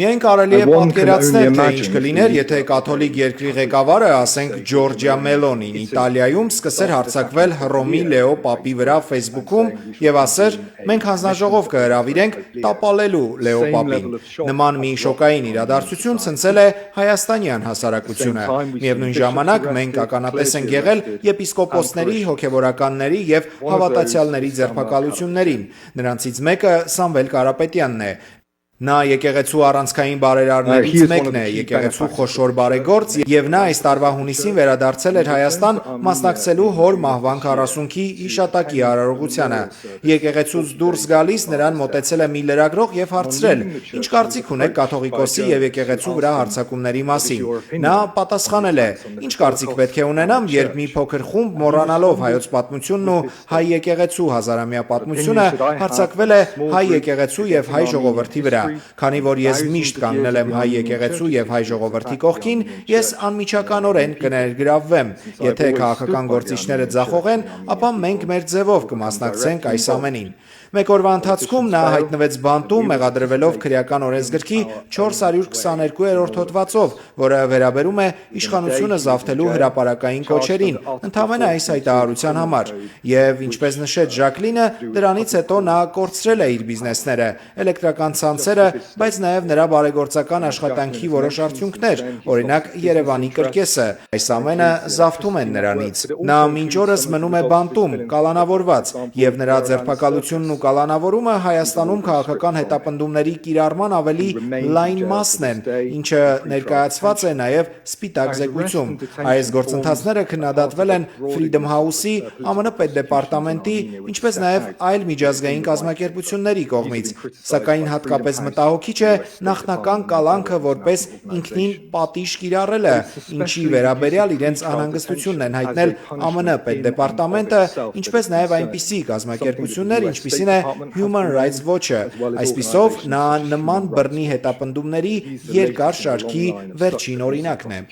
Միայն կարելի է պատկերացնել, թե ինչ կլիներ, եթե կաթոլիկ երկրի ղեկավարը, ասենք Ջորջիա Մելոնին, Իտալիայում սկսեր հարձակվել Հռոմի Լեո Պապի վրա Facebook-ում եւ ասեր. «Մենք հանձնաժողով կհրավիրենք տապալելու Լեո Պապին»։ Նման մի շոկային իրադարձություն ցնցել է հայաստանյան հասարակությունը։ Միևնույն ժամանակ մենք ականատես ենք եղել եպիսկոպոսների, հոգևորականների եւ հավատացյալների ձերբակալություններին։ Նրանցից մեկը Սամվել Կարապետյանն է։ Նա եկեղեցու առանցքային բարերարներից մեկն է, եկեղեցու խոշոր բարեգործ, եւ նա այս տարվա հունիսին վերադարձել էր Հայաստան մասնակցելու հոր մահվան 40-ի հիշատակի արարողությանը։ Եկեղեցուց դուրս գալիս նրան մոտեցել է մի լրագրող եւ հարցրել. «Ինչ կարծիք ունեք կաթողիկոսի եւ եկեղեցու վրա հարձակումների մասին»։ Նա պատասխանել է. «Ինչ կարծիք պետք է ունենամ, երբ մի փոքր խումբ մոռանալով հայոց պատմությունն ու հայ եկեղեցու հազարամյա պատմությունը հարձակվել է հայ եկեղեցու եւ հայ ժողովրդի վրա։ Քանի որ ես միշտ կանգնել եմ հայ եկեղեցու եւ հայ ժողովրդի կողքին, ես անմիջականորեն կներգրավվեմ։ Եթե քաղաքական գործիչները ձախողեն, ապա մենք մեր ձևով կմասնակցենք այս ամենին»։ Մեկ օրվա ընթացքում նա հայտնվեց բանտում, մեղադրվելով քրեական օրենսգրքի 422-րդ հոդվածով, որը վերաբերում է իշխանությունը զավթելու հրապարակային կոչերին, ընդամենը այս հայտարարության համար։ Եվ ինչպես նշեց Ժակլինը, դրանից հետո նա կորցրել է իր բիզնեսները, էլեկտրական ցանցերը, բայց նաև նրա բարեգործական աշխատանքի որոշ արդյունքներ, օրինակ Երևանի կրկեսը։ Այս ամենը զավթում են նրանից։ Նա մինչ օրս մնում է բանտում, կալանավորված, եւ նրա ձերբակալությունն ու կալանավորումը Հայաստանում քաղաքական հետապնդումների կիրառման ավելի լայն մասն են, ինչը ներկայացված է նաև սպիտակ զեկույցում։ Այս գործընթացները քննադատվել են Freedom House-ի, ԱՄՆ պետդեպարտամենտի, ինչպես նաև այլ միջազգային կազմակերպությունների կողմից, սակայն հատկապես մտահոգիչ է նախնական կալանքը որպես ինքնին պատիժ կիրառելը, ինչի վերաբերյալ իրենց անհանգստությունն են հայտնել ԱՄՆ պետդեպարտամենտը, ինչպես նաև այնպիսի կազմակերպություններ, ինչպիսին է Human Rights Watch-ը։ Այսպիսով, նա նման բռնի հետապնդումների երկար շարքի վերջին օրինակն է։